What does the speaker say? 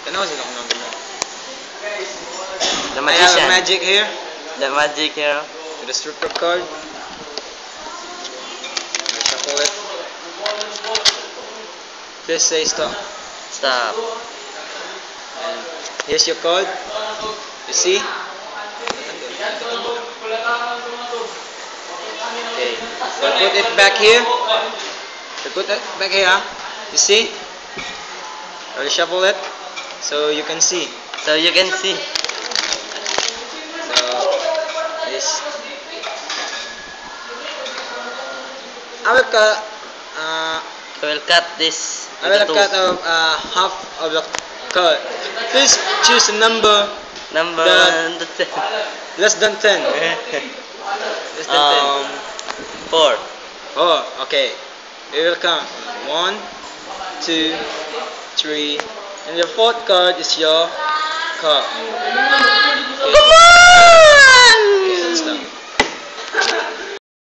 Tanaw sila kung nandun. The I have a magician. magic here The magic hero. with a stripper card. I shuffle it. Please say stop. Stop. And here's your card. You see? Okay. We'll put it back here. We'll put it back here. You see? I'll shuffle it so you can see. So you can see. So this I will cut. I will cut this I will into cut two. half of the card. Please choose a number Number that 1 to 10. less than 10. Less than 10. 4. Oh, okay. We will count. 1, 2, 3, and the fourth card is your card. Okay.